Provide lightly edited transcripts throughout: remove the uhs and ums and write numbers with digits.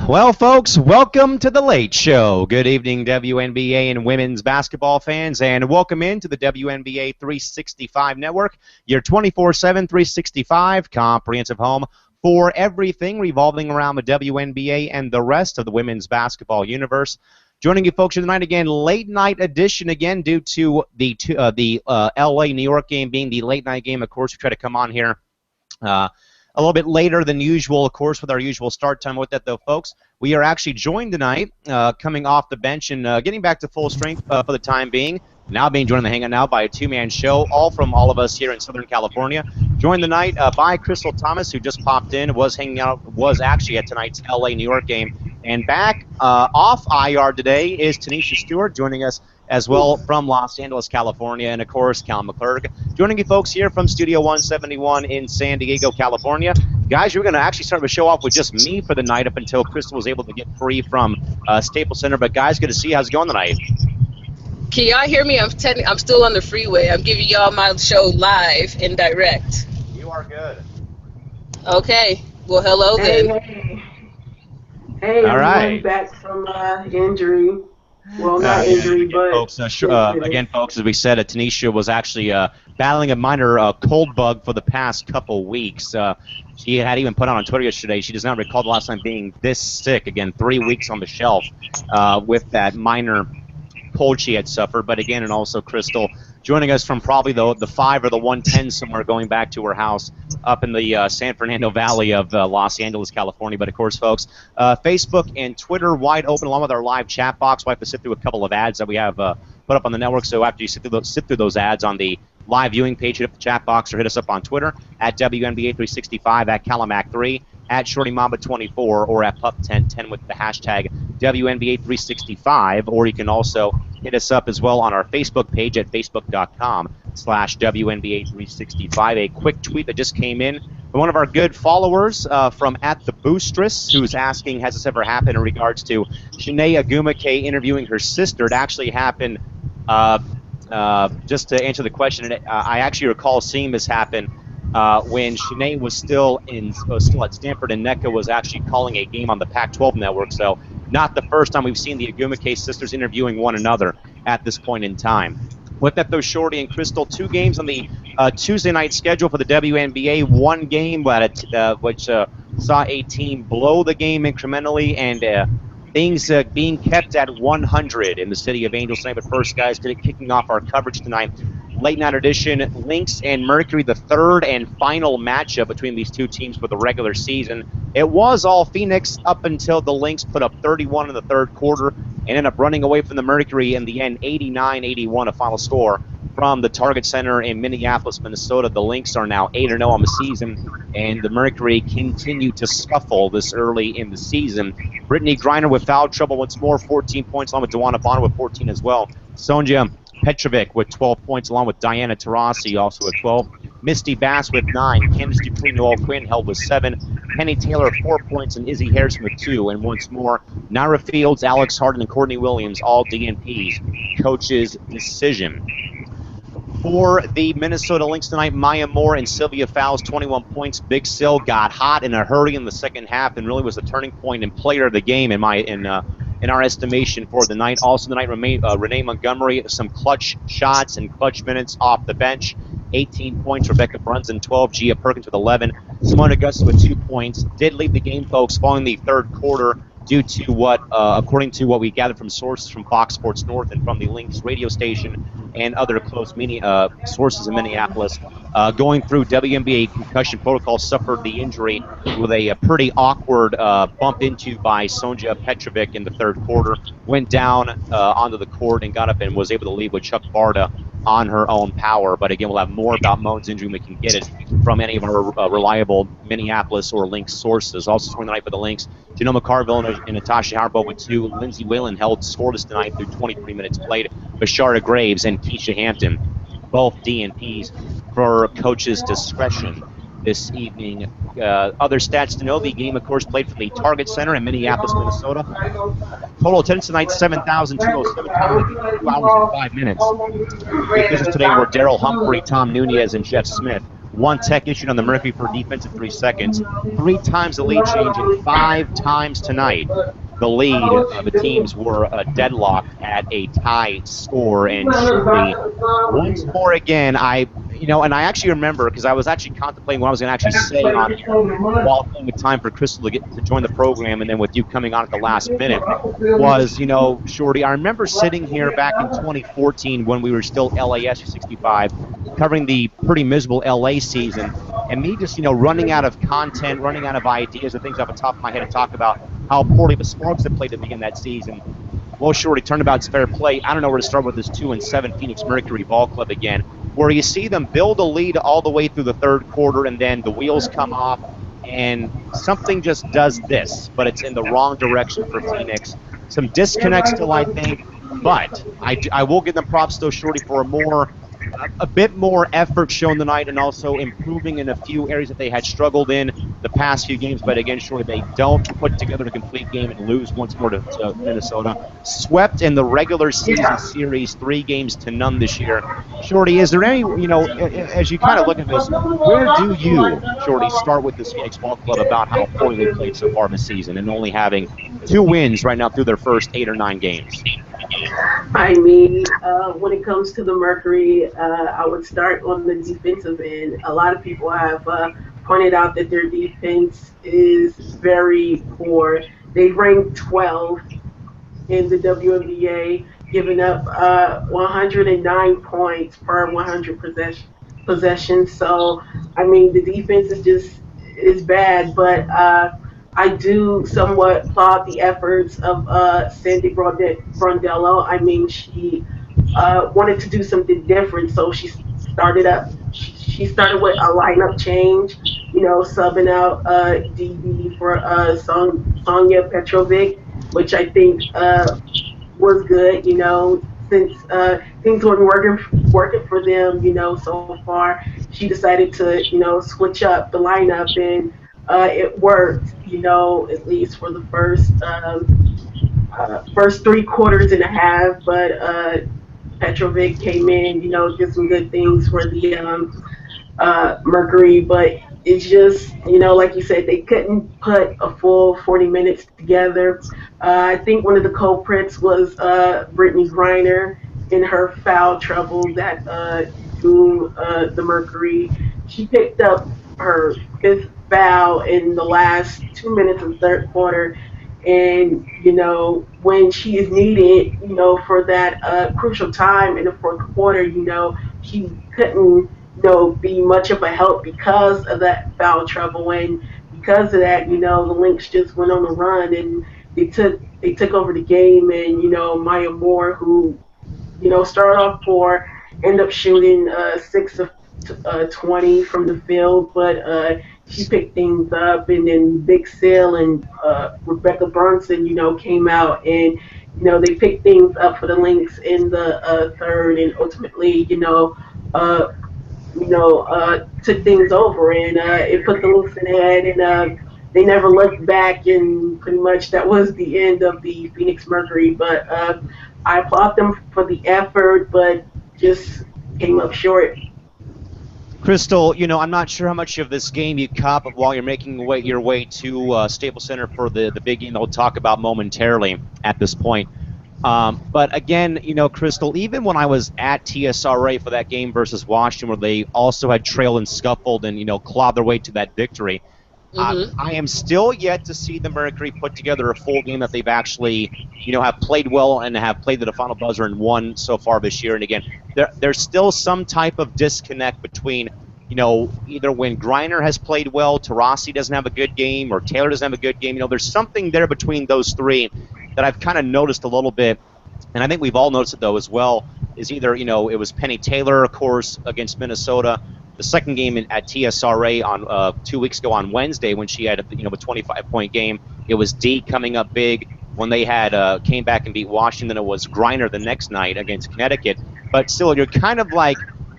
Well, folks, welcome to the Late Show. Good evening, WNBA and women's basketball fans, and welcome into the WNBA 365 Network, your 24/7 365 comprehensive home for everything revolving around the WNBA and the rest of the women's basketball universe. Joining you folks tonight again, late night edition again due to the LA-New York game being the late night game. Of course, we try to come on here a little bit later than usual, of course, with our usual start time. With that, though, folks, we are actually joined tonight, coming off the bench and getting back to full strength for the time being. Now being joined on the Hangout now by a two-man show, all from all of us here in Southern California. Joined tonight by Crystal Thomas, who just popped in, was actually at tonight's LA-New York game. And back off IR today is Tanisha Stewart, joining us as well from Los Angeles, California, and of course, Cal McClurg. Joining you folks here from Studio 171 in San Diego, California. Guys, we're going to actually start the show off with just me for the night up until Crystal was able to get free from Staples Center. But guys, good to see you. How's it going tonight? Can y'all hear me? I'm still on the freeway. I'm giving y'all my show live and direct. You are good. Okay. Well, hello then. Hey, all right. Back from injury. Well, not injury, but folks, again, folks, as we said, Tanisha was actually battling a minor cold bug for the past couple weeks. She had even put on Twitter yesterday, she does not recall the last time being this sick. Again, 3 weeks on the shelf with that minor cold she had suffered. But again, and also Crystal joining us from probably the 5 or the 110 somewhere, going back to her house up in the San Fernando Valley of Los Angeles, California. But of course, folks, Facebook and Twitter wide open, along with our live chat box. We'll have to sit through a couple of ads that we have put up on the network. So after you sit through those ads on the live viewing page, hit up the chat box or hit us up on Twitter at WNBA365, at Calimac3, at ShortyMamba24, or at Pup1010 with the hashtag WNBA365, or you can also hit us up as well on our Facebook page at facebook.com/WNBA365. A quick tweet that just came in from one of our good followers from @TheBoostress, who's asking, has this ever happened in regards to Shanae Agumake interviewing her sister? It actually happened, just to answer the question, I actually recall seeing this happen when Shanae was still at Stanford, and NECA was actually calling a game on the Pac-12 network. So not the first time we've seen the Agumake sisters interviewing one another at this point in time. With that, though, Shorty and Crystal, 2 games on the Tuesday night schedule for the WNBA. 1 game which saw a team blow the game incrementally, and things being kept at 100 in the city of Angels tonight. But first, guys, kicking off our coverage tonight, late night edition, Lynx and Mercury, the third and final matchup between these two teams for the regular season. It was all Phoenix up until the Lynx put up 31 in the third quarter and ended up running away from the Mercury in the end, 89-81, a final score from the Target Center in Minneapolis, Minnesota. The Lynx are now 8-0 on the season, and the Mercury continue to scuffle this early in the season. Brittany Griner with foul trouble once more, 14 points, along with Dewana Bonner with 14 as well. Sonja Petrovic with 12 points, along with Diana Taurasi also with 12. Misty Bass with 9. Candace Dupree, Noel Quinn held with 7. Penny Taylor 4 points, and Izzy Harrison with 2. And once more, Naira Fields, Alex Harden, and Courtney Williams, all DNPs. Coach's decision. For the Minnesota Lynx tonight, Maya Moore and Sylvia Fowles, 21 points. Big Sil got hot in a hurry in the second half and really was the turning point and player of the game in our estimation for the night. Also tonight, Renee Montgomery, some clutch shots and clutch minutes off the bench. 18 points, Rebecca Brunson 12, Gia Perkins with 11. Simone Augusta with 2 points. Did leave the game, folks, following the third quarter due to what, according to what we gathered from sources from Fox Sports North and from the Lynx radio station and other close sources in Minneapolis, going through WNBA concussion protocol, suffered the injury with a pretty awkward bump into by Sonja Petrovic in the third quarter. Went down onto the court and got up and was able to leave with Chuck Barta on her own power. But again, we'll have more about Moan's injury when we can get it from any of our reliable Minneapolis or Lynx sources. Also scoring tonight for the Lynx, Janelle McCarville and Natasha Harbaugh with 2. Lindsay Whalen held scoreless tonight through 23 minutes played. Bashara Graves and Keisha Hampton, both DNPs for coach's discretion this evening. Other stats to know: the game, of course, played from the Target Center in Minneapolis, Minnesota. Total attendance tonight, 7,207, 2 hours and 5 minutes. Big visitors today were Daryl Humphrey, Tom Nunez, and Jeff Smith. one tech issued on the Mercury for defense in 3 seconds. 3 times the lead change, and 5 times tonight the lead, the teams were deadlocked at a tie score. And Shorty, once more again, and I actually remember, because I was actually contemplating what I was going to actually say on air while it time for Crystal to get to join the program, and then with you coming on at the last minute, was, Shorty, I remember sitting here back in 2014 when we were still LASU 65, covering the pretty miserable LA season, and me just, running out of content, running out of ideas and things off the top of my head to talk about how poorly the Sparks had played to begin that season. Well, Shorty, turnabout's fair play. I don't know where to start with this 2-7 Phoenix Mercury Ball Club again, where you see them build a lead all the way through the third quarter, and then the wheels come off, and something just does this, but it's in the wrong direction for Phoenix. Some disconnect still, I think, but I will give them props, though, Shorty, for a bit more effort shown tonight, and also improving in a few areas that they had struggled in the past few games. But again, Shorty, they don't put together a complete game and lose once more to Minnesota. Swept in the regular season series 3-0 this year. Shorty, is there any, as you kind of look at this, where do you, Shorty, start with this Phoenix Ball Club about how poorly they played so far this season and only having 2 wins right now through their first 8 or 9 games? I mean, when it comes to the Mercury, I would start on the defensive end. A lot of people have pointed out that their defense is very poor. They rank 12 in the WNBA, giving up 109 points per 100 possessions. So, I mean, the defense is bad, but I do somewhat applaud the efforts of Sandy Brondello. I mean, she wanted to do something different, so she started up. She started with a lineup change, subbing out DB for Sonia Petrovic, which I think was good. Since things weren't working for them, so far, she decided to, switch up the lineup, and it worked, at least for the first 3 quarters and a half. But Petrovic came in, did some good things for the Mercury, but it's just, like you said, they couldn't put a full 40 minutes together. I think one of the culprits was Brittany Griner in her foul trouble that doomed the Mercury. She picked up her 5th foul in the last 2 minutes of the third quarter. And, when she is needed, for that crucial time in the fourth quarter, she couldn't, be much of a help because of that foul trouble. And because of that, the Lynx just went on a run, and they took over the game. And, Maya Moore, who, started off poor, ended up shooting 6 of 20 from the field, but she picked things up, and then Big Sil and Rebecca Brunson, came out, and they picked things up for the Lynx in the third, and ultimately, took things over, and it put the Lynx in ahead, and they never looked back, and pretty much that was the end of the Phoenix Mercury. But I applaud them for the effort, but just came up short. Crystal, I'm not sure how much of this game you caught, but while you're making your way to Staples Center for the big game that we'll talk about momentarily at this point. But again, Crystal, even when I was at TSRA for that game versus Washington, where they also had trailed and scuffled and, clawed their way to that victory, I am still yet to see the Mercury put together a full game that they've actually, have played well and have played to the final buzzer and won so far this year. And again, there's still some type of disconnect between, either when Griner has played well, Taurasi doesn't have a good game, or Taylor doesn't have a good game. There's something there between those three that I've kind of noticed a little bit, and I think we've all noticed it, though, as well, is either, it was Penny Taylor, of course, against Minnesota. The second game at TSRA on 2 weeks ago on Wednesday, when she had a 25-point game, it was D coming up big. When they had came back and beat Washington, it was Griner the next night against Connecticut. But still, you're kind of like,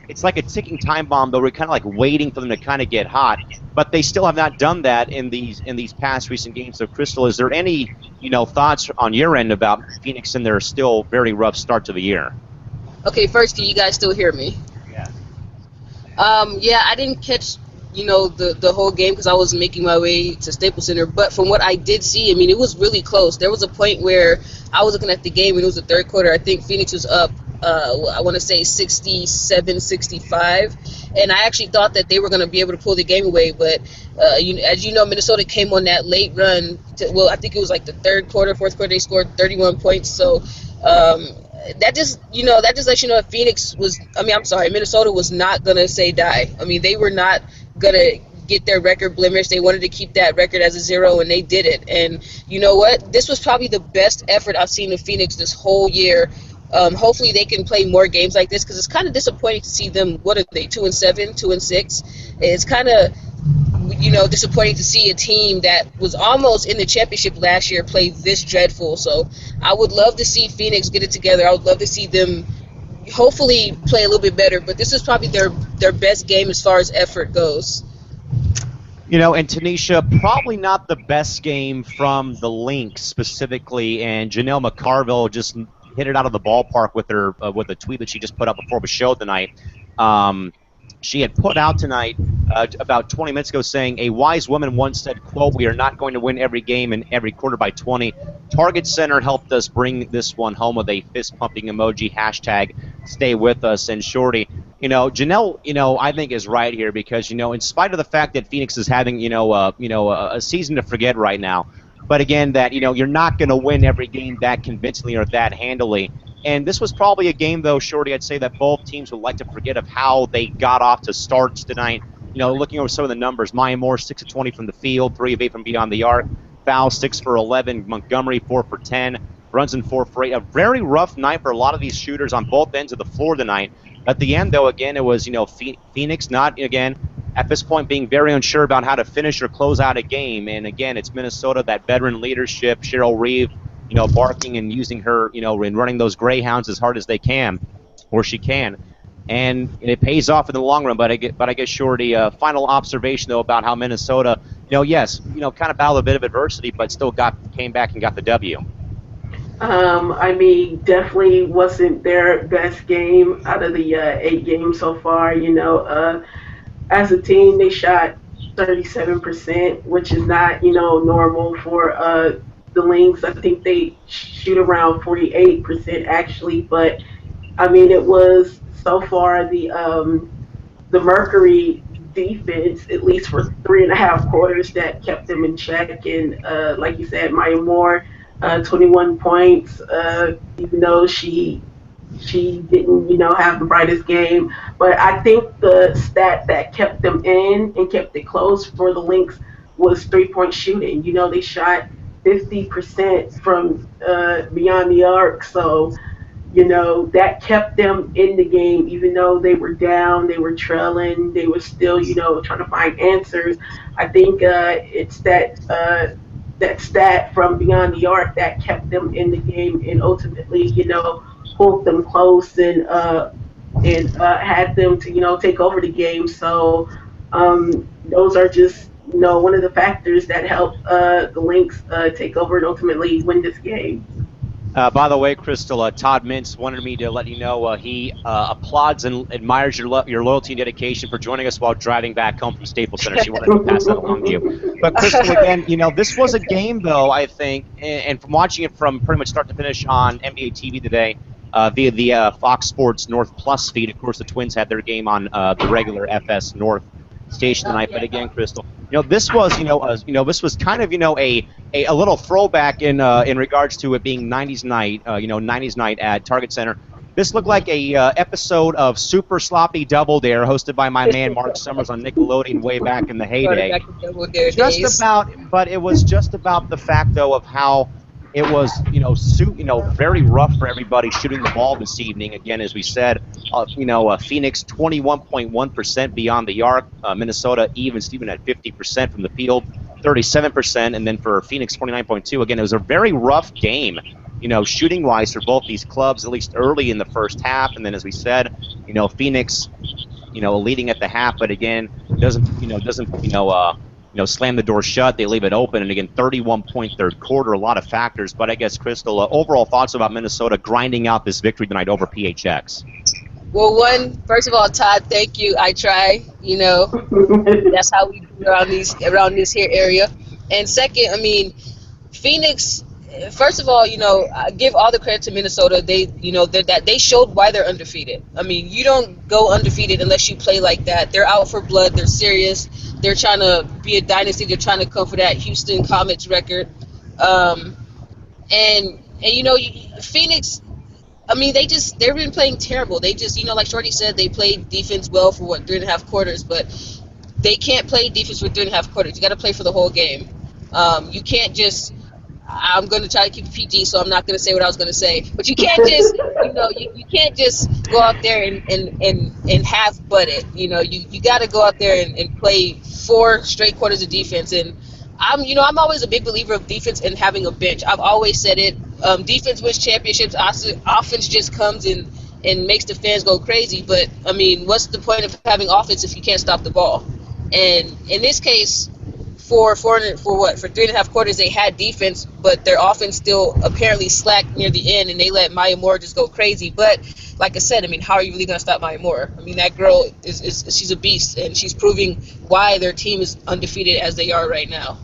it's like a ticking time bomb, though. We're kind of like waiting for them to kind of get hot. But they still have not done that in these past recent games. So, Crystal, is there any thoughts on your end about Phoenix and their still very rough start to the year? Okay, first, can you guys still hear me? Yeah. Yeah, I didn't catch, the whole game because I was making my way to Staples Center. But from what I did see, I mean, it was really close. There was a point where I was looking at the game and it was the third quarter. I think Phoenix was up, I want to say 67, 65. And I actually thought that they were going to be able to pull the game away. But, as you know, Minnesota came on that late run. Well, I think it was like the third quarter, fourth quarter, they scored 31 points. So, that just lets you know if Phoenix was, I mean, I'm sorry, Minnesota was not gonna say die. I mean, they were not gonna get their record blemished. They wanted to keep that record as a 0, and they did it. And you know what? This was probably the best effort I've seen of Phoenix this whole year. Hopefully, they can play more games like this because it's kind of disappointing to see them. What are they? 2-7, 2-6. It's kind of disappointing to see a team that was almost in the championship last year play this dreadful. So I would love to see Phoenix get it together. I would love to see them hopefully play a little bit better. But this is probably their best game as far as effort goes. And Tanisha, probably not the best game from the Lynx specifically, and Janelle McCarville just hit it out of the ballpark with her with a tweet that she just put up before the show tonight. She had put out tonight about 20 minutes ago saying, a wise woman once said, quote, "We are not going to win every game and every quarter by 20. Target Center helped us bring this one home with a fist-pumping emoji, hashtag stay with us." And Shorty, Janelle, I think is right here because, in spite of the fact that Phoenix is having, a season to forget right now, but again, that, you're not going to win every game that convincingly or that handily. And this was probably a game, though, Shorty, I'd say that both teams would like to forget of how they got off to starts tonight. Looking over some of the numbers, Maya Moore, 6 of 20 from the field, 3 of 8 from beyond the arc. Foul, 6 for 11. Montgomery, 4 for 10. Brunson, 4 for 8. A very rough night for a lot of these shooters on both ends of the floor tonight. At the end, though, again, it was, Phoenix not, again, at this point being very unsure about how to finish or close out a game. And, again, it's Minnesota, that veteran leadership, Cheryl Reeve, barking and using her, and running those Greyhounds as hard as they can, or she can. And it pays off in the long run. But I guess, Shorty, final observation, though, about how Minnesota, yes, kind of battled a bit of adversity, but still came back and got the W. I mean, definitely wasn't their best game out of the 8 games so far. As a team, they shot 37%, which is not, normal for the Lynx. I think they shoot around 48% actually, but I mean, it was so far the Mercury defense, at least for 3.5 quarters, that kept them in check. And like you said, Maya Moore, 21 points, even though she didn't, have the brightest game. But I think the stat that kept them in and kept it close for the Lynx was 3-point shooting. They shot 50% from beyond the arc. So, that kept them in the game, even though they were down, they were trailing, they were still, trying to find answers. I think it's that stat from beyond the arc that kept them in the game and ultimately, pulled them close and had them to, take over the game. So those are just, one of the factors that helped the Lynx take over and ultimately win this game. By the way, Crystal, Todd Mintz wanted me to let you know he applauds and admires your loyalty and dedication for joining us while driving back home from Staples Center. She wanted to pass that along to you. But, Crystal, again, this was a game, though, I think, and from watching it from pretty much start to finish on NBA TV today via the Fox Sports North Plus feed. Of course, the Twins had their game on the regular FS North station tonight. But again, Crystal, this was, this was kind of, a little throwback in regards to it being 90s night, 90s night at Target Center. This looked like a episode of Super Sloppy Double Dare hosted by my man Mark Summers on Nickelodeon way back in the heyday. But it was just about the fact, though, of how it was, very rough for everybody shooting the ball this evening. Again, as we said, Phoenix 21.1% beyond the arc. Minnesota Steven at 50% from the field, 37%, and then for Phoenix 29.2. Again, it was a very rough game, shooting-wise for both these clubs, at least early in the first half. And then, as we said, Phoenix, leading at the half, but again, doesn't slam the door shut. They leave it open. And again, 31-point third quarter, a lot of factors. But I guess, Crystal, overall thoughts about Minnesota grinding out this victory tonight over PHX? Well, first of all, Todd, thank you. I try. That's how we do around this here area. And second, I mean, Phoenix. First of all, I give all the credit to Minnesota. That they showed why they're undefeated. I mean, you don't go undefeated unless you play like that. They're out for blood. They're serious. They're trying to be a dynasty. They're trying to come for that Houston Comets record. Um, and Phoenix. I mean, they've been playing terrible. They just, like Shorty said, they played defense well for 3.5 quarters, but they can't play defense for 3.5 quarters. You got to play for the whole game. You can't just. I'm going to try to keep it PG, so I'm not going to say what I was going to say. But you can't just, you can't just go out there and half butt it. You got to go out there and play 4 straight quarters of defense. And I'm always a big believer of defense and having a bench. I've always said it. Defense wins championships. Offense just comes and makes the fans go crazy. But I mean, what's the point of having offense if you can't stop the ball? And in this case, for 3.5 quarters they had defense, but their offense still apparently slacked near the end, and they let Maya Moore just go crazy. But like I said, I mean, how are you really going to stop Maya Moore? I mean, that girl she's a beast, and she's proving why their team is undefeated as they are right now.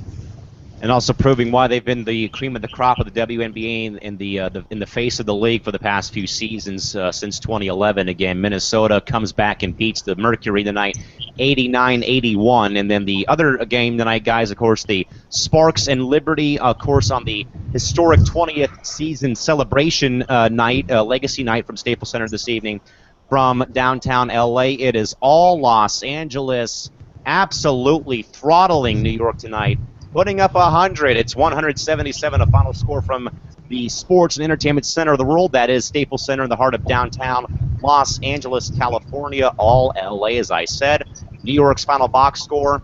And also proving why they've been the cream of the crop of the WNBA in the face of the league for the past few seasons since 2011. Again, Minnesota comes back and beats the Mercury tonight, 89-81. And then the other game tonight, guys, of course, the Sparks and Liberty, of course, on the historic 20th season celebration night, legacy night from Staples Center this evening from downtown LA. It is all Los Angeles, absolutely throttling New York tonight, putting up 100. It's 177, a final score from the Sports and Entertainment Center of the world. That is Staples Center in the heart of downtown Los Angeles, California, all LA, as I said. New York's final box score.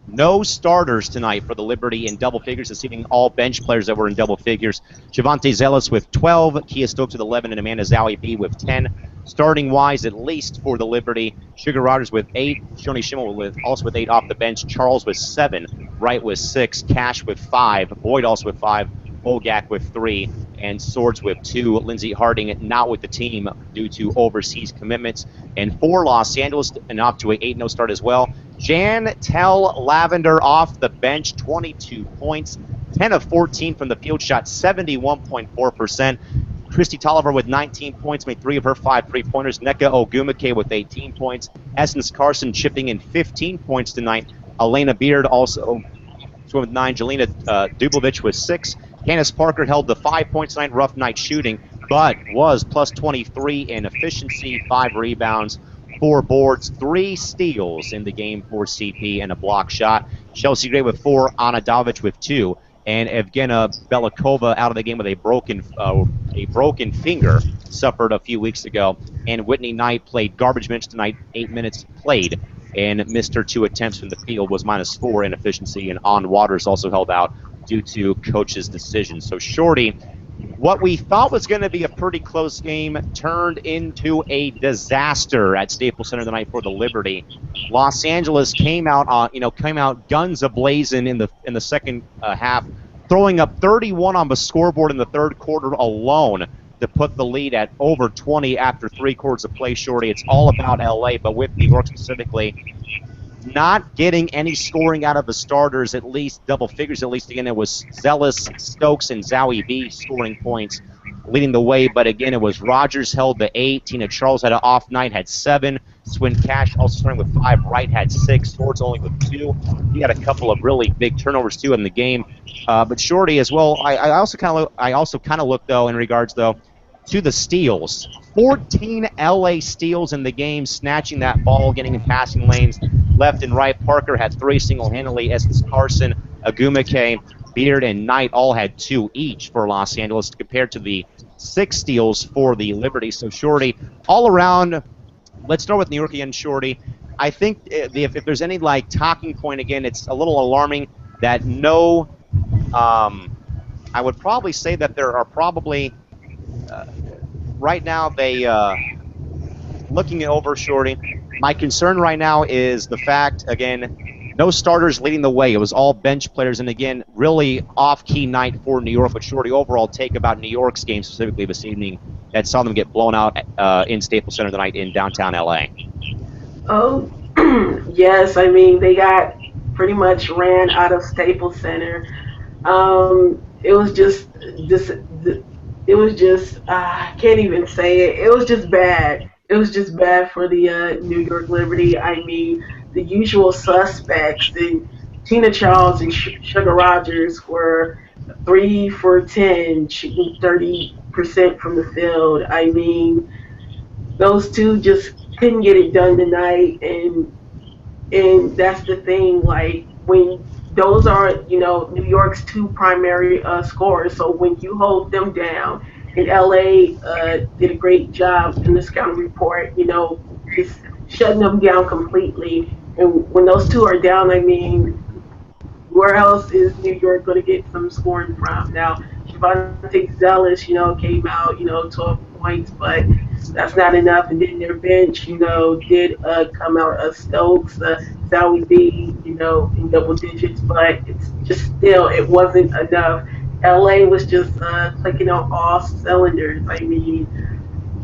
No starters tonight for the Liberty in double figures, deceiving all bench players that were in double figures. Javante Zealous with 12, Kia Stokes with 11, and Amanda Zowie B with 10. Starting-wise, at least for the Liberty, Sugar Rogers with 8, Shoni Schimmel also with 8 off the bench, Charles with 7, Wright with 6, Cash with 5, Boyd also with 5, Bogak with 3, and Swords with 2. Lindsey Harding not with the team due to overseas commitments. And for Los Angeles, and off to an 8-0 start as well, Jantel Lavender off the bench, 22 points, 10 of 14 from the field, shot 71.4%. Christy Tolliver with 19 points, made 3 of her 5 3-pointers. Nneka Ogwumike with 18 points. Essence Carson chipping in 15 points tonight. Elena Beard also with 9. Jelena Dubovich with 6. Candace Parker held the 5 points tonight, rough night shooting, but was plus 23 in efficiency, 5 rebounds, 4 boards, 3 steals in the game for CP, and a block shot. Chelsea Gray with 4, Anna Dovich with 2, and Evgenia Belikova out of the game with a broken finger, suffered a few weeks ago. And Whitney Knight played garbage minutes tonight, 8 minutes played, and missed her 2 attempts from the field, was -4 in efficiency, and On Waters also held out due to coach's decision. So Shorty, what we thought was going to be a pretty close game turned into a disaster at Staples Center tonight for the Liberty. Los Angeles came out guns a-blazing in the second half, throwing up 31 on the scoreboard in the third quarter alone to put the lead at over 20 after 3 quarters of play. Shorty, it's all about LA, but with New York specifically, not getting any scoring out of the starters, at least double figures. At least again, it was Zealous, Stokes, and Zowie B scoring points, leading the way. But again, it was Rogers held the 8. Tina Charles had an off night, had 7. Swin Cash also starting with 5. Wright had 6. Swords only with 2. He had a couple of really big turnovers too in the game. But Shorty as well. I also kind of look though in regards though to the steals. 14 LA steals in the game, snatching that ball, getting in passing lanes left and right. Parker had 3 single-handedly. Estes Carson, Ogwumike, Beard, and Knight all had 2 each for Los Angeles compared to the 6 steals for the Liberty. So, Shorty, all around, let's start with New York again, Shorty. I think if there's any, talking point, again, it's a little alarming that I would probably say that there are probably, right now, looking it over, Shorty, my concern right now is the fact, again, no starters leading the way. It was all bench players, and again, really off-key night for New York. But Shorty, overall take about New York's game specifically this evening that saw them get blown out in Staples Center tonight in downtown LA? Oh, yes. I mean, they got pretty much ran out of Staples Center. It was just, it was just, I can't even say it. It was just bad. It was just bad for the New York Liberty. I mean, the usual suspects and Tina Charles and Sugar Rogers were 3 for 10, shooting 30% from the field. I mean, those two just couldn't get it done tonight, and that's the thing. Like when those are, New York's two primary scorers. So when you hold them down, and LA did a great job in the scouting report, just shutting them down completely. And when those two are down, I mean, where else is New York going to get some scoring from? Now, Javante Zealous, came out, 12 points, but that's not enough. And then their bench, did come out of Stokes, Zowie B, in double digits, but it's just still, it wasn't enough. LA was just clicking on all cylinders. I mean,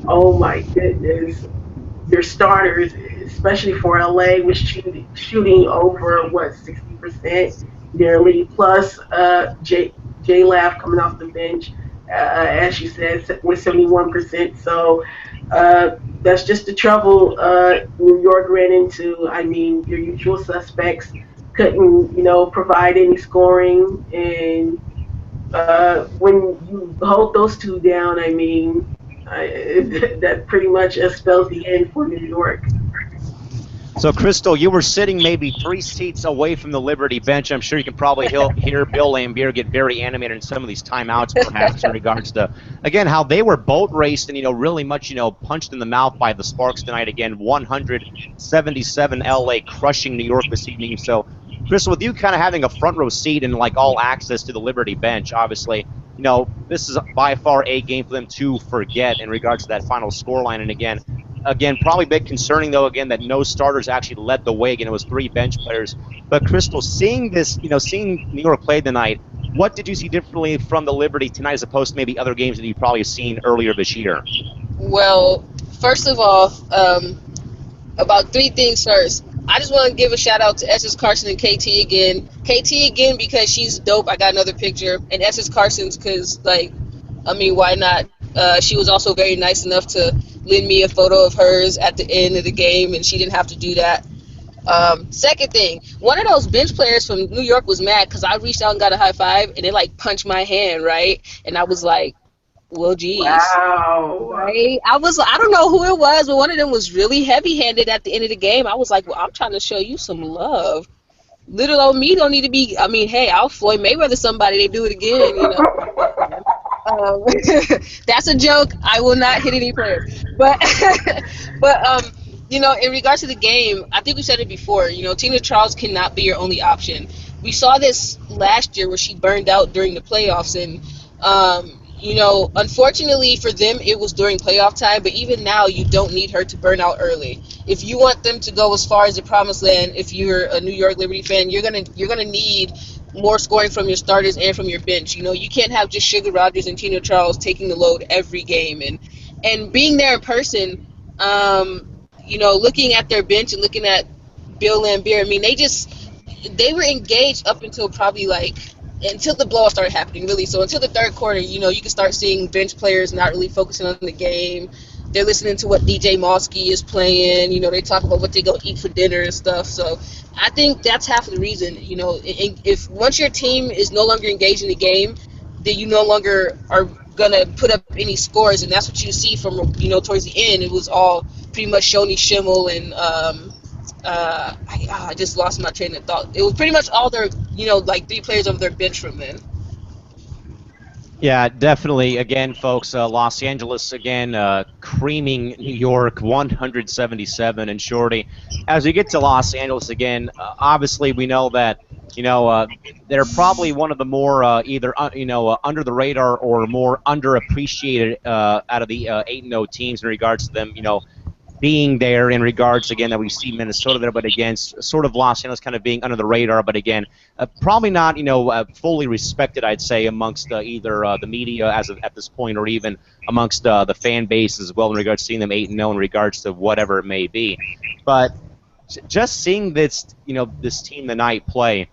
oh my goodness, their starters, especially for LA, was shooting over what 60% nearly. Plus, J Lav coming off the bench, as you said, with 71%. So that's just the trouble New York ran into. I mean, your usual suspects couldn't, provide any scoring, and when you hold those two down, I mean, that pretty much spells the end for New York. So, Crystal, you were sitting maybe 3 seats away from the Liberty bench. I'm sure you can probably hear Bill Lambier get very animated in some of these timeouts, perhaps, in regards to, again, how they were boat raced and, really much, punched in the mouth by the Sparks tonight. Again, 177 LA crushing New York this evening. So, Crystal, with you kind of having a front row seat and, like, all access to the Liberty bench, obviously, this is by far a game for them to forget in regards to that final scoreline. And, again, probably a bit concerning, though, again, that no starters actually led the way. Again, it was 3 bench players. But, Crystal, seeing this, seeing New York play tonight, what did you see differently from the Liberty tonight as opposed to maybe other games that you probably have seen earlier this year? Well, first of all, about 3 things first. I just want to give a shout out to Essex Carson and KT again. KT again because she's dope. I got another picture. And Essex Carson's because, why not? She was also very nice enough to lend me a photo of hers at the end of the game, and she didn't have to do that. Second thing, one of those bench players from New York was mad because I reached out and got a high five, and they punched my hand, right? And I was like, well, geez. Wow. Right? I don't know who it was, but one of them was really heavy-handed at the end of the game. I was like, well, I'm trying to show you some love. Little old me don't need to be, hey, I'll Floyd Mayweather somebody, they do it again, That's a joke. I will not hit any players. But, in regards to the game, I think we said it before, Tina Charles cannot be your only option. We saw this last year where she burned out during the playoffs, and, unfortunately for them, it was during playoff time, but even now, you don't need her to burn out early. If you want them to go as far as the promised land, if you're a New York Liberty fan, you're gonna need more scoring from your starters and from your bench. You can't have just Sugar Rogers and Tina Charles taking the load every game, and being there in person, looking at their bench and looking at Bill Lambier. I mean, they were engaged up until probably until the blowout started happening, really. So until the third quarter, you can start seeing bench players not really focusing on the game. They're listening to what DJ Mosky is playing. They talk about what they go eat for dinner and stuff. So I think that's half of the reason. If once your team is no longer engaged in the game, then you no longer are gonna put up any scores, and that's what you see from towards the end. It was all pretty much Shoni Schimmel and I just lost my train of thought. It was pretty much all their 3 players of their bench from then. Yeah, definitely. Again, folks, Los Angeles, again, creaming New York, 177. And Shorty, as we get to Los Angeles again, obviously we know that, they're probably one of the more either, under the radar or more underappreciated out of the 8-0 teams in regards to them, being there in regards, again, that we see Minnesota there, but again, sort of Los Angeles kind of being under the radar, but again, probably not, fully respected, I'd say, amongst either the media at this point or even amongst the fan base as well in regards to seeing them 8-0 in regards to whatever it may be. But just seeing this team tonight play,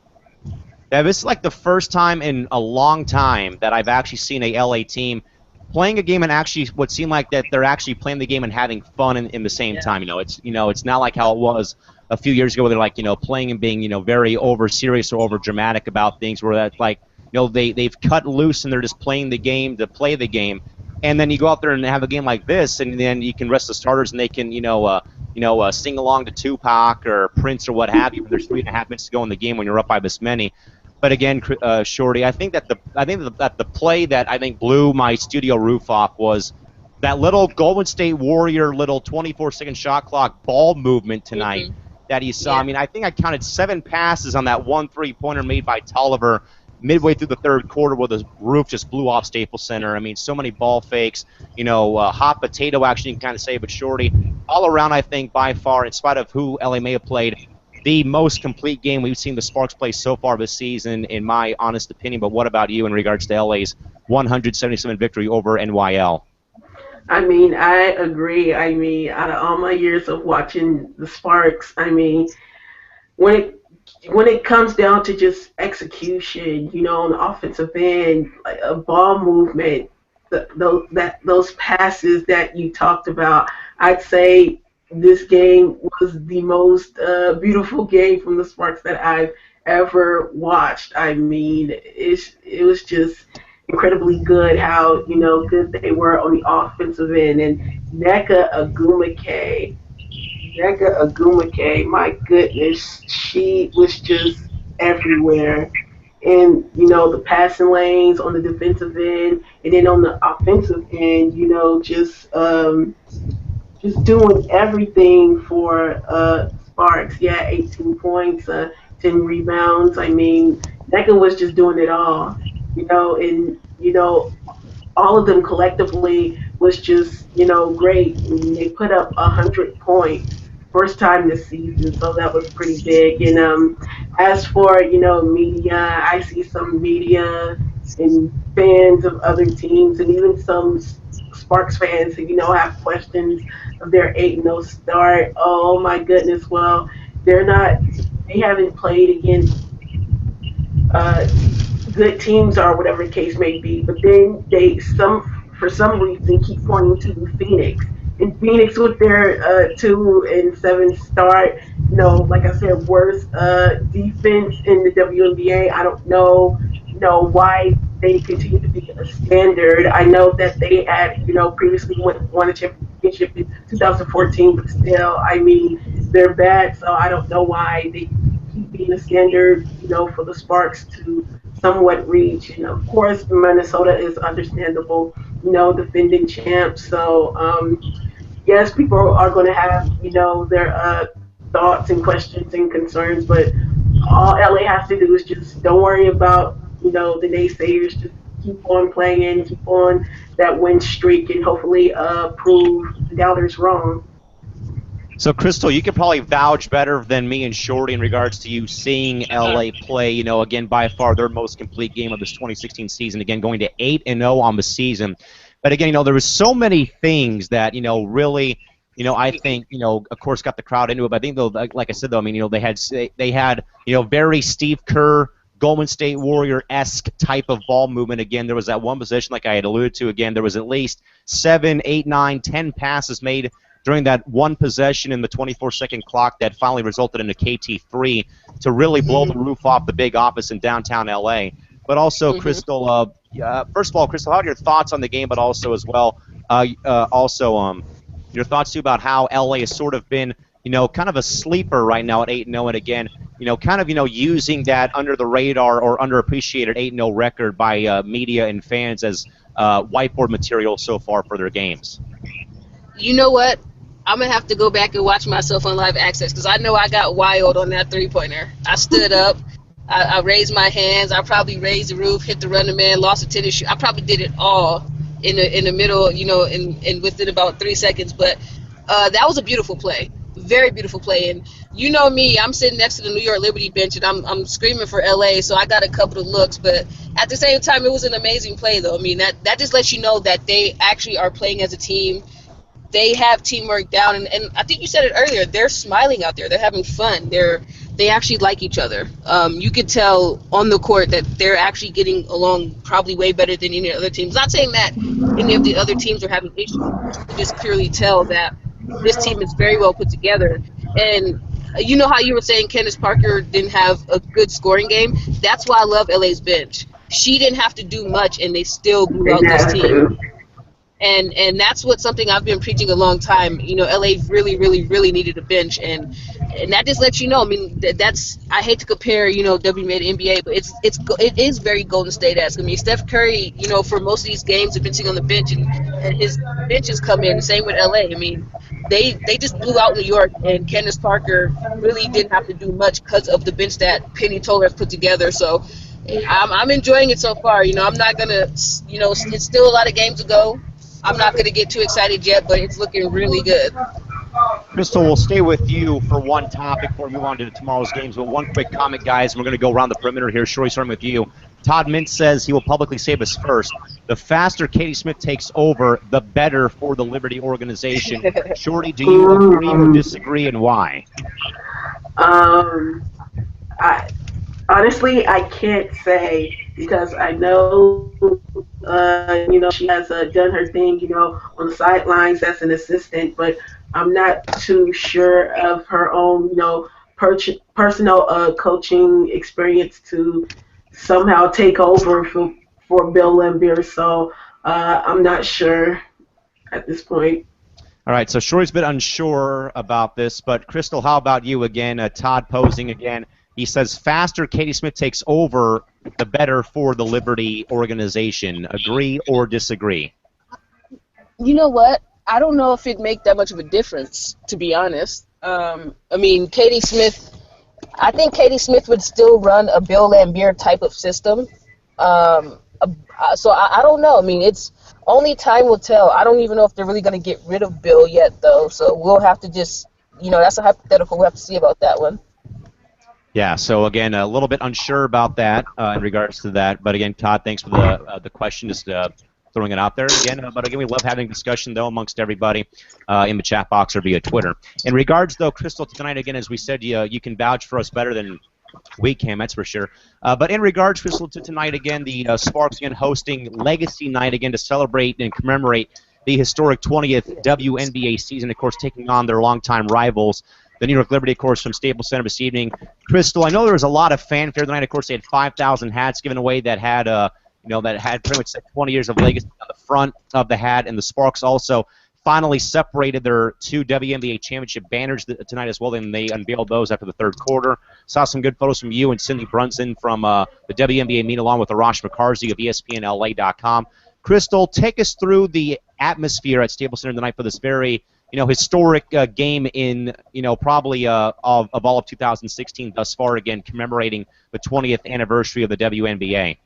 this is like the first time in a long time that I've actually seen a LA team playing a game and actually what seemed like that they're actually playing the game and having fun in the same time. It's not like how it was a few years ago where they're like playing and being very over serious or over dramatic about things, where that's like they've cut loose and they're just playing the game to play the game. And then you go out there and have a game like this, and then you can rest the starters and they can sing along to Tupac or Prince or what have you when there's 3.5 minutes to go in the game when you're up by this many. But again, Shorty, I think that the play that I think blew my studio roof off was that little Golden State Warrior little 24-second shot clock ball movement tonight that you saw. Yeah. I mean, I think I counted 7 passes on that 1 3-pointer made by Tolliver midway through the third quarter where the roof just blew off Staples Center. I mean, so many ball fakes, hot potato action, you can kind of say, but Shorty, all around, I think, by far, in spite of who LA may have played, the most complete game we've seen the Sparks play so far this season, in my honest opinion. But what about you in regards to LA's 177 victory over NYL? I mean, I agree. I mean, out of all my years of watching the Sparks, I mean, when it comes down to just execution, on the offensive end, like a ball movement, those passes that you talked about, I'd say this game was the most beautiful game from the Sparks that I've ever watched. I mean, it was just incredibly good how good they were on the offensive end. And Nneka Agumake, my goodness, she was just everywhere. And the passing lanes on the defensive end, and then on the offensive end, just doing everything for Sparks. Yeah, 18 points, 10 rebounds. I mean, Nneka was just doing it all, and all of them collectively was just great. I mean, they put up 100 points first time this season, so that was pretty big. And as for media, I see some media and fans of other teams, and even some Sparks fans who have questions of their 8-0 start. Oh my goodness! Well, they haven't played against good teams or whatever the case may be. But then for some reason keep pointing to Phoenix. And Phoenix with their 2-7 start, like I said, worst defense in the WNBA. I don't know, why they continue to be a standard. I know that they had, previously won a championship in 2014, but still, I mean, they're bad. So I don't know why they keep being a standard, for the Sparks to somewhat reach. And of course, Minnesota is understandable, defending champs. So yes, people are going to have, their thoughts and questions and concerns, but all LA has to do is just don't worry about, the naysayers. Just keep on playing, keep on that win streak, and hopefully prove the doubters wrong. So, Crystal, you could probably vouch better than me and Shorty in regards to you seeing LA play, again, by far their most complete game of this 2016 season, again, going to 8-0 on the season. But again, there was so many things that, really, I think, of course, got the crowd into it. But I think, though, like I said, though, I mean, they had, very Steve Kerr, Golden State Warrior-esque type of ball movement. Again, there was that one possession, like I had alluded to. Again, there was at least 7, 8, 9, 10 passes made during that one possession in the 24-second clock that finally resulted in a KT3 to really blow the roof off the big office in downtown LA. But also, Crystal, first of all, Crystal, how are your thoughts on the game, but also as well, your thoughts too about how LA has sort of been, kind of a sleeper right now at 8-0, and again, kind of, using that under the radar or underappreciated 8-0 record by media and fans as whiteboard material so far for their games. You know what? I'm going to have to go back and watch myself on live access because I know I got wild on that three-pointer. I stood up. I raised my hands. I probably raised the roof, hit the running man, lost a tennis shoe. I probably did it all in the middle, and within about 3 seconds. But That was a beautiful play. Very beautiful play. And you know me, I'm sitting next to the New York Liberty bench, and I'm screaming for LA, so I got a couple of looks. But at the same time, it was an amazing play, though. I mean, that just lets you know that they actually are playing as a team. They have teamwork down, and I think you said it earlier. They're smiling out there. They're having fun. They actually like each other. You could tell on the court that they're actually getting along probably way better than any other teams. Not saying that any of the other teams are having issues. You can just clearly tell that this team is very well put together. And you know how you were saying Candace Parker didn't have a good scoring game? That's why I love LA's bench. She didn't have to do much, and they still blew out this team. And that's what something I've been preaching a long time. You know, LA really, really, really needed a bench, and that just lets you know. I mean, that's I hate to compare, you know, WNBA to NBA, but it is very Golden State-esque. I mean, Steph Curry, you know, for most of these games have been sitting on the bench, and his benches come in. The same with LA. I mean, they just blew out New York, and Candace Parker really didn't have to do much because of the bench that Penny Toller has put together. So I'm enjoying it so far. You know, I'm not gonna, you know, it's still a lot of games to go. I'm not going to get too excited yet, but it's looking really good. Crystal, we'll stay with you for one topic before we move on to tomorrow's games. But one quick comment, guys, and we're going to go around the perimeter here. Shorty, starting with you. Todd Mintz says he will publicly say this first. The faster Katie Smith takes over, the better for the Liberty organization. Shorty, do you agree or disagree, and why? Honestly, I can't say because I know, you know, she has done her thing, you know, on the sidelines as an assistant, but I'm not too sure of her own, you know, personal coaching experience to somehow take over for Bill Laimbeer. So I'm not sure at this point. All right, so Shorty's a bit unsure about this, but Crystal, how about you again? Todd posing again. He says, faster Katie Smith takes over, the better for the Liberty organization. Agree or disagree? You know what? I don't know if it'd make that much of a difference, to be honest. I mean, Katie Smith, I think Katie Smith would still run a Bill Laimbeer type of system. So I don't know. I mean, it's only time will tell. I don't even know if they're really going to get rid of Bill yet, though. So we'll have to just, you know, that's a hypothetical. We'll have to see about that one. Yeah, so again, a little bit unsure about that in regards to that. But again, Todd, thanks for the question, just throwing it out there again. But again, we love having discussion, though, amongst everybody in the chat box or via Twitter. In regards, though, Crystal, tonight, again, as we said, you can vouch for us better than we can, that's for sure. But in regards, Crystal, to tonight, again, the Sparks, again, hosting Legacy Night, again, to celebrate and commemorate the historic 20th WNBA season, of course, taking on their longtime rivals, the New York Liberty, of course, from Staples Center this evening. Crystal, I know there was a lot of fanfare tonight. Of course, they had 5,000 hats given away that had, that had pretty much 20 years of legacy on the front of the hat, and the Sparks also finally separated their two WNBA championship banners tonight as well, and they unveiled those after the third quarter. Saw some good photos from you and Cindy Brunson from the WNBA meet, along with Arash McCarthy of ESPNLA.com. Crystal, take us through the atmosphere at Staples Center tonight for this very historic game in, probably of all of 2016 thus far, again, commemorating the 20th anniversary of the WNBA.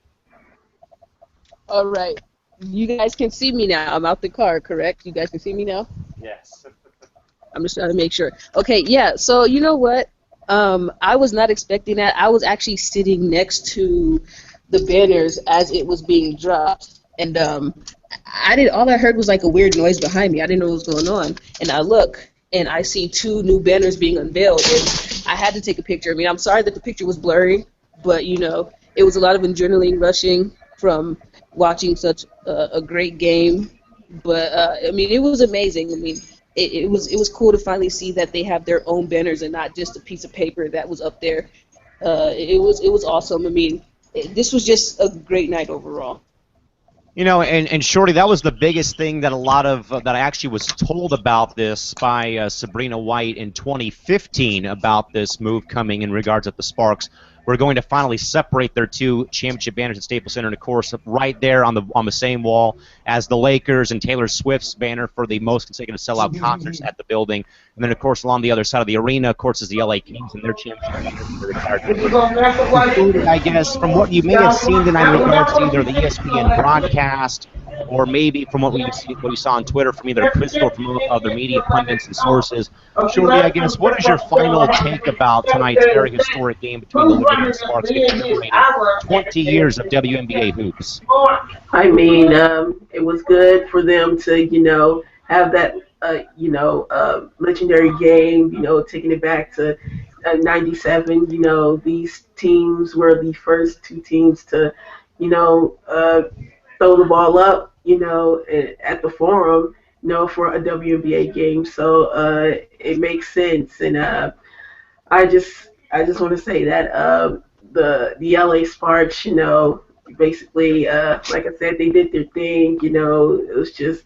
All right. You guys can see me now. I'm out the car, correct? You guys can see me now? Yes. I'm just trying to make sure. Okay, yeah, so you know what? I was not expecting that. I was actually sitting next to the banners as it was being dropped. And all I heard was like a weird noise behind me. I didn't know what was going on. And I look, and I see two new banners being unveiled. And I had to take a picture. I mean, I'm sorry that the picture was blurry, but, it was a lot of adrenaline rushing from watching such a great game. But, it was amazing. I mean, it was cool to finally see that they have their own banners and not just a piece of paper that was up there. It was awesome. I mean, this was just a great night overall. And Shorty, that was the biggest thing that that I actually was told about this by Sabrina White in 2015 about this move coming in regards to the Sparks. We're going to finally separate their two championship banners at Staples Center, and of course, right there on the same wall as the Lakers and Taylor Swift's banner for the most consecutive sellout concerts at the building. And then, of course, along the other side of the arena, of course, is the LA Kings and their championship banner. I guess from what you may have seen tonight in regards to either the ESPN broadcast or maybe from what we saw on Twitter from either Crystal or from other media pundits and sources. Shorty, I guess, what is your final take about tonight's very historic game between the Liberty and Sparks, again, commemorating 20 years of WNBA hoops? I mean, it was good for them to, have that, legendary game, taking it back to 97. These teams were the first two teams to, throw the ball up, at the forum, for a WNBA game. So it makes sense. And I just want to say that the LA Sparks, basically, like I said, they did their thing. It was just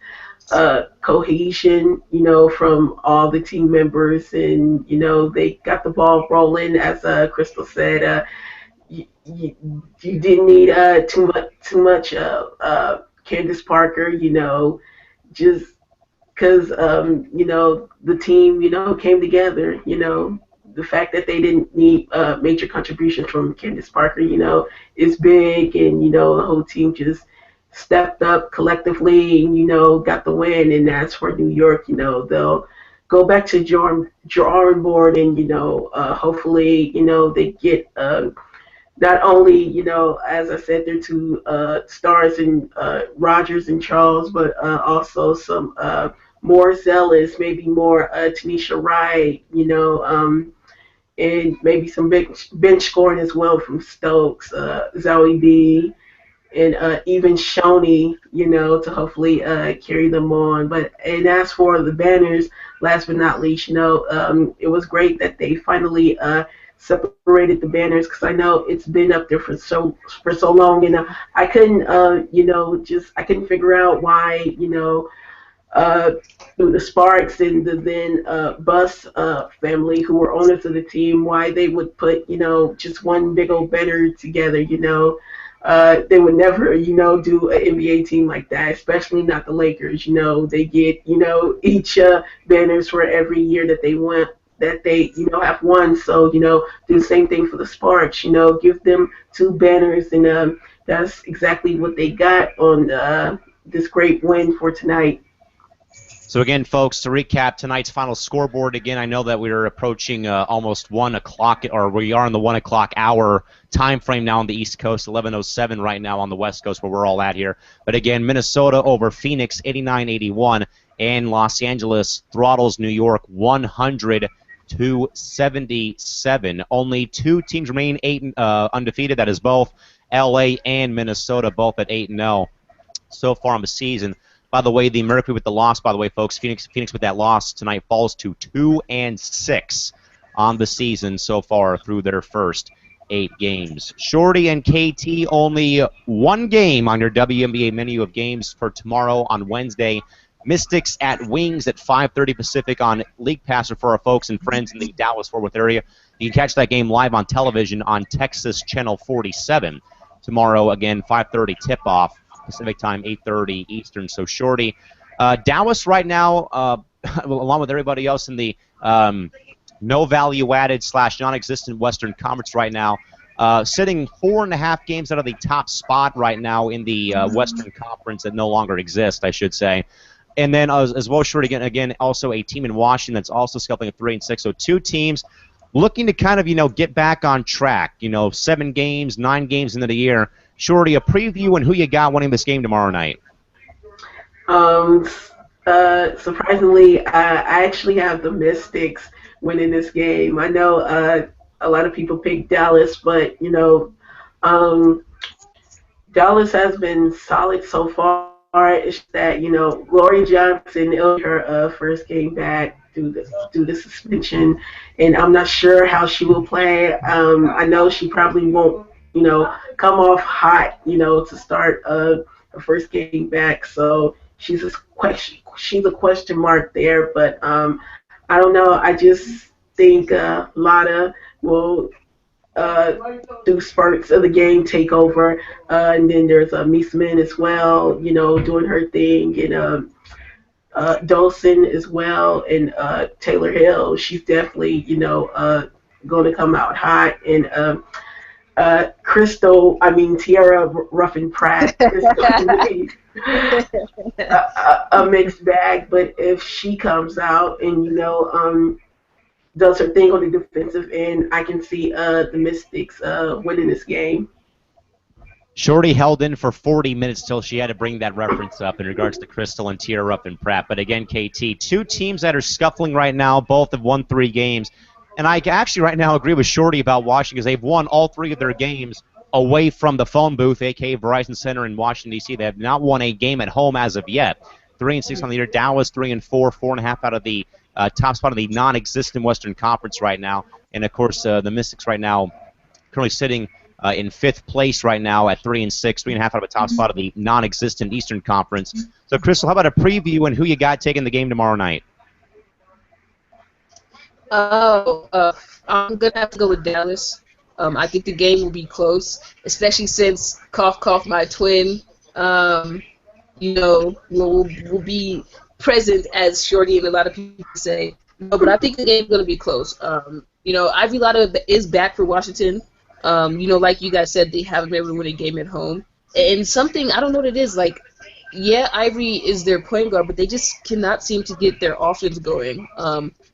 cohesion, from all the team members, and they got the ball rolling. As Crystal said, you didn't need too much Candace Parker, just because the team came together. The fact that they didn't need major contributions from Candace Parker, is big, and the whole team just stepped up collectively and got the win. And as for New York, they'll go back to drawing board, and hopefully they get not only, as I said, their two stars in Rogers and Charles, but also some more zealous, maybe more Tanisha Wright, and maybe some bench scoring as well from Stokes, Zoe B, and even Shoney, to hopefully carry them on. And as for the banners, last but not least, it was great that they finally separated the banners, because I know it's been up there for so long, and I couldn't, I couldn't figure out why, uh, the Sparks and the then Bus family, who were owners of the team, why they would put, just one big old banner together. They would never, do an NBA team like that, especially not the Lakers. They get, each banners for every year that they want, that they, have won. So, do the same thing for the Sparks. Give them two banners, and that's exactly what they got on this great win for tonight. So again, folks, to recap tonight's final scoreboard, again, I know that we're approaching almost 1 o'clock, or we are in the 1 o'clock hour time frame now on the East Coast, 11:07 right now on the West Coast, where we're all at here. But again, Minnesota over Phoenix, 89-81, and Los Angeles throttles New York, 100-77. Only two teams remain undefeated. That is both LA and Minnesota, both at 8-0 so far on the season. By the way, the Mercury with the loss, by the way, folks, Phoenix with that loss tonight falls to 2-6 on the season so far through their first 8 games. Shorty and KT, only one game on your WNBA menu of games for tomorrow on Wednesday. Mystics at Wings at 5:30 Pacific on League Pass for our folks and friends in the Dallas-Fort Worth area. You can catch that game live on television on Texas Channel 47 tomorrow. Again, 5:30 tip-off. Pacific time, 8:30 Eastern. So Shorty, Dallas right now, along with everybody else in the no value added / non-existent Western Conference right now, sitting 4.5 games out of the top spot right now in the Western Conference that no longer exists, I should say. And then as well, Shorty, again, also a team in Washington that's also scuffling at 3-6. So two teams looking to kind of, get back on track. 7 games, 9 games into the year. Shorty, a preview and who you got winning this game tomorrow night. Surprisingly, I actually have the Mystics winning this game. I know a lot of people pick Dallas, but Dallas has been solid so far. It's that Gloria Johnson, it'll be her first game back due to suspension, and I'm not sure how she will play. I know she probably won't, come off hot, to start her first game back. So she's a question mark there. But I don't know. I just think Lotta will do spurts of the game, take over, and then there's Miss Min as well, doing her thing, and Dolson as well, and Taylor Hill. She's definitely, going to come out hot, and Tiara Ruffin Pratt is going to be a mixed bag. But if she comes out and does her thing on the defensive end, I can see the Mystics winning this game. Shorty held in for 40 minutes till she had to bring that reference up in regards to Crystal and Tiara Ruffin Pratt. But again, KT, two teams that are scuffling right now, both have won 3 games. And I actually right now agree with Shorty about Washington because they've won all 3 of their games away from the phone booth, a.k.a. Verizon Center in Washington, D.C. They have not won a game at home as of yet. 3-6 on the year. Dallas 3-4, 4.5 out of the top spot of the non-existent Western Conference right now. And, of course, the Mystics right now currently sitting in 5th place right now at 3-6, 3.5 out of a top spot of the non-existent Eastern Conference. So, Crystal, how about a preview and who you got taking the game tomorrow night? I'm going to have to go with Dallas. I think the game will be close, especially since cough cough my twin, will be present as Shorty and a lot of people say. No, but I think the game's going to be close. Ivy Lotta is back for Washington. Like you guys said, they haven't been able to win a game at home. And something, I don't know what it is, like, yeah, Ivory is their point guard, but they just cannot seem to get their offense going.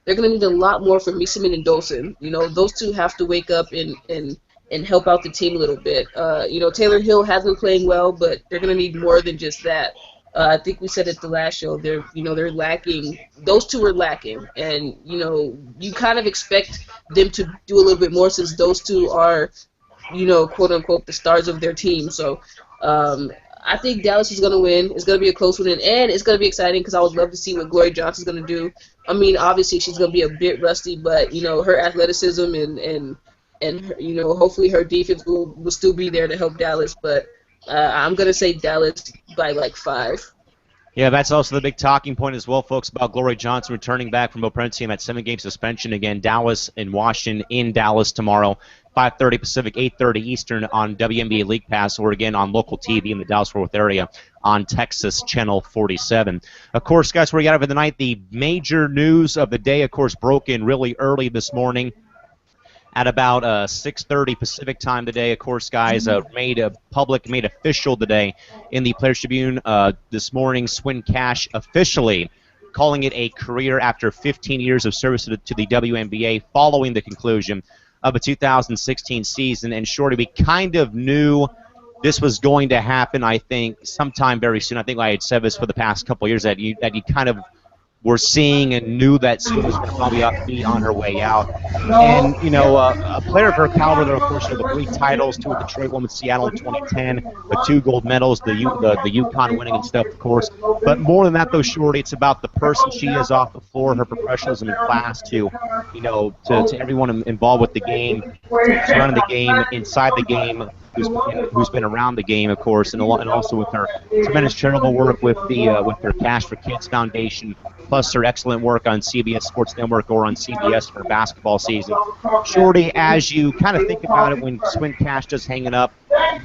They're going to need a lot more from Misiman and Dolson. Those two have to wake up and help out the team a little bit. Taylor Hill has been playing well, but they're going to need more than just that. I think we said at the last show, they're lacking. Those two are lacking, and you kind of expect them to do a little bit more since those two are, quote unquote, the stars of their team. So, I think Dallas is going to win. It's going to be a close one, and it's going to be exciting because I would love to see what Gloria Johnson's going to do. I mean, obviously she's going to be a bit rusty, but her athleticism and hopefully her defense will still be there to help Dallas. But I'm going to say Dallas by like 5. Yeah, that's also the big talking point as well, folks, about Gloria Johnson returning back from Oprentium at 7-game suspension. Again, Dallas and Washington in Dallas tomorrow, 5:30 Pacific, 8:30 Eastern on WNBA League Pass, or again on local TV in the Dallas-Fort Worth area on Texas Channel 47. Of course, guys, we got over the night, the major news of the day, of course, broke in really early this morning at about 6:30 Pacific time today. Of course, guys, made official today in the Players Tribune this morning. Swin Cash officially calling it a career after 15 years of service to the WNBA following the conclusion of a 2016 season. And Shorty, we kind of knew this was going to happen, I think, sometime very soon. I think I had said this for the past couple of years, that you kind of were seeing and knew that Swin was going to probably be on her way out. And, a player of her caliber, there, of course, the 3 titles, 2 with Detroit, 1 with Seattle in 2010, the 2 gold medals, the UConn winning and stuff, of course. But more than that, though, Shorty, it's about the person she is off the floor, her professionalism in class to everyone involved with the game, surrounding the game, inside the game, who's been around the game, of course, and also with her tremendous charitable work with her Cash for Kids Foundation, plus her excellent work on CBS Sports Network or on CBS for basketball season. Shorty, as you kind of think about it when Swin Cash does hanging up,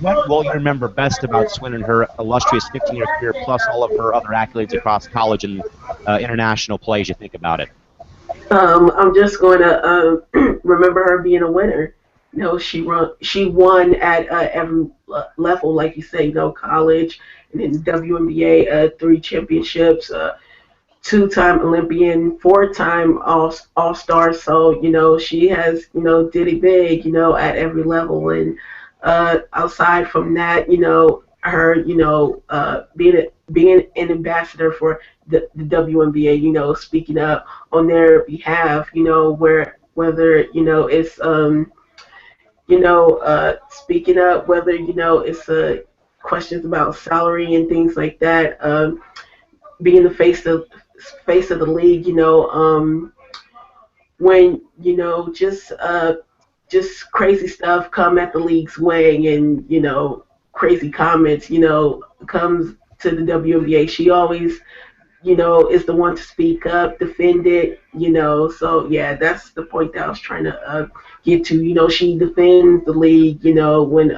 what will you remember best about Swin and her illustrious 15-year career, plus all of her other accolades across college and international play as you think about it? I'm just going to remember her being a winner. She won at every level, like you say, college, and then WNBA, 3 championships, 2-time Olympian, 4-time All-Star. So, she has, did it big, at every level. And outside from that, her, being an ambassador for the WNBA, speaking up on their behalf, whether, it's, speaking up, whether, it's questions about salary and things like that, being the face of the league, when, just crazy stuff come at the league's way and, crazy comments, comes to the WNBA. She always, is the one to speak up, defend it, so yeah, that's the point that I was trying to get to. She defends the league, when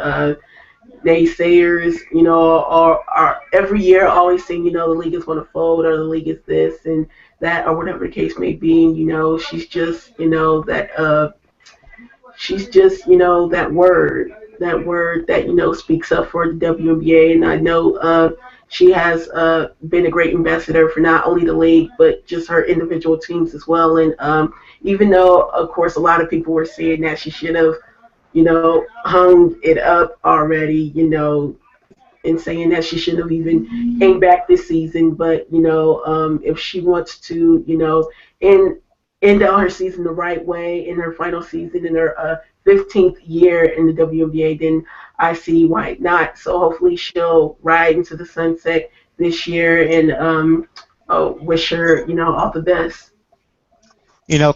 naysayers, are every year always saying, the league is going to fold or the league is this and that or whatever the case may be. She's just, that she's just, that word. that word that speaks up for the WNBA, and I know she has been a great ambassador for not only the league but just her individual teams as well. And even though, of course, a lot of people were saying that she should have, hung it up already, and saying that she shouldn't have even came back this season. But if she wants to, end out her season the right way in her final season in her 15th year in the WNBA, then I see why not. So hopefully she'll ride into the sunset this year, and wish her, all the best.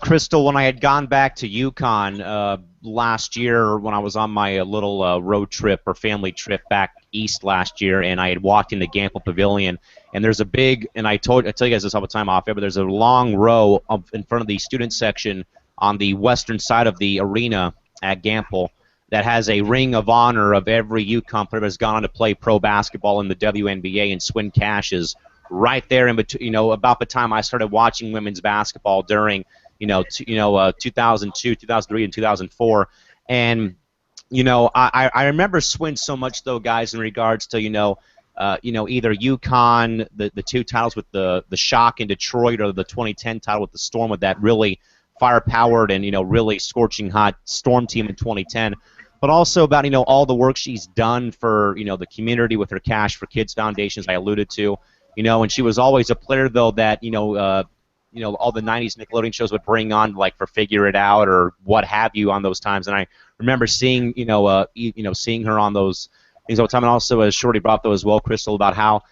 Crystal, when I had gone back to Yukon last year, when I was on my little road trip or family trip back east last year, and I had walked into Gamble Pavilion, and there's a big, and I tell you guys this all the time off air, but there's a long row in front of the student section on the western side of the arena at Gamble that has a ring of honor of every Yukon player that's gone on to play pro basketball in the WNBA, and Swin Cash is right there in between. About the time I started watching women's basketball during 2002, 2003, and 2004. And, I remember Swin so much, though, guys, in regards to, either Yukon, the two titles with the Shock in Detroit, or the 2010 title with the Storm, with that really fire-powered and, really scorching hot Storm team in 2010. But also about, all the work she's done for, the community with her Cash for Kids Foundations I alluded to. And she was always a player, though, that, all the 90s Nickelodeon shows would bring on, like, for Figure It Out or what have you on those times. And I remember seeing, seeing her on those things all the time. And also, as Shorty brought up, though, as well, Crystal, about how,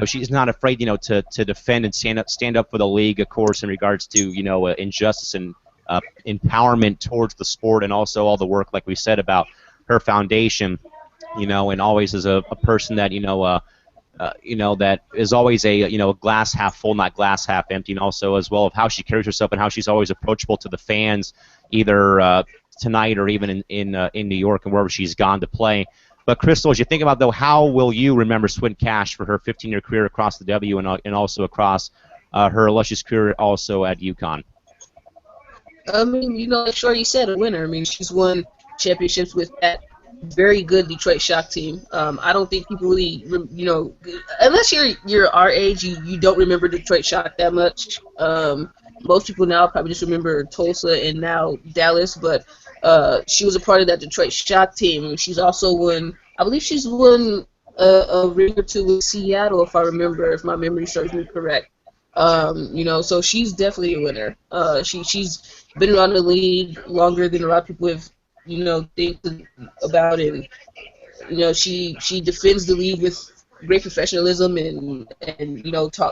she's not afraid, to defend and stand up for the league, of course, in regards to, injustice and empowerment towards the sport, and also all the work, like we said, about her foundation, and always as a person that, that is always a glass half full, not glass half empty, and also as well of how she carries herself and how she's always approachable to the fans, either tonight or even in New York and wherever she's gone to play. But Crystal, as you think about, though, how will you remember Swin Cash for her 15-year career across the W and also across her illustrious career also at UConn? I mean, like Shorty said, a winner. I mean, she's won championships with that very good Detroit Shock team. I don't think people really, unless you're our age, you don't remember Detroit Shock that much. Most people now probably just remember Tulsa and now Dallas, but she was a part of that Detroit Shock team. She's also won, I believe she's won a ring or two with Seattle, if my memory serves me correct. So she's definitely a winner. She's been around the league longer than a lot of people have think about, and she defends the league with great professionalism, and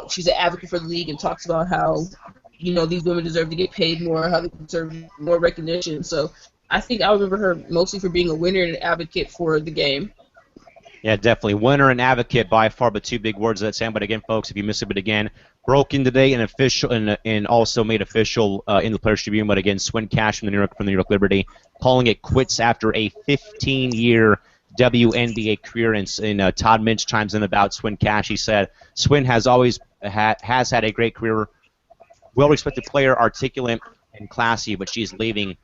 she's an advocate for the league and talks about how these women deserve to get paid more, how they deserve more recognition. So I think I remember her mostly for being a winner and an advocate for the game. Yeah, definitely. Winner and advocate by far, but two big words that Sam. But again, folks, if you missed it, but again, broken today and official and also made official in the Players Tribune. But again, Swin Cash from the New York Liberty calling it quits after a 15-year WNBA career. And Todd Minch chimes in about Swin Cash. He said, Swin has always had a great career, well-respected player, articulate and classy, but she's leaving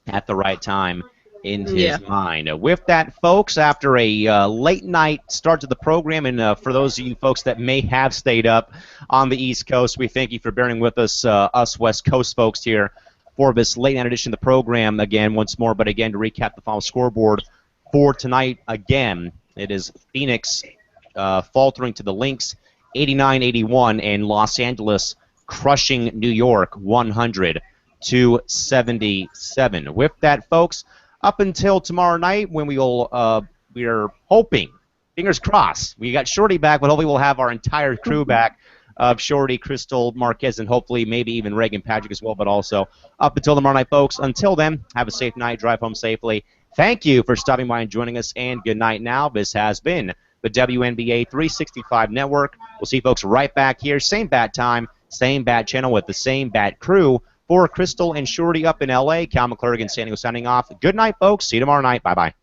at the right time in his mind. With that, folks, after a late night start to the program, and for those of you folks that may have stayed up on the East Coast, we thank you for bearing with us, us West Coast folks here, for this late night edition of the program again once more. But again, to recap the final scoreboard for tonight, again, it is Phoenix faltering to the Lynx 89-81, and Los Angeles crushing New York 100-77. With that, folks, up until tomorrow night, when we are hoping, fingers crossed, we got Shorty back, but hopefully we'll have our entire crew back of Shorty, Crystal, Marquez, and hopefully maybe even Reagan Patrick as well, but also up until tomorrow night, folks. Until then, have a safe night, drive home safely. Thank you for stopping by and joining us, and good night now. This has been the WNBA 365 Network. We'll see folks right back here, same bat time, same bat channel with the same bat crew. For Crystal and Shorty up in L.A., Cal McClurgan San Diego signing off. Good night, folks. See you tomorrow night. Bye-bye.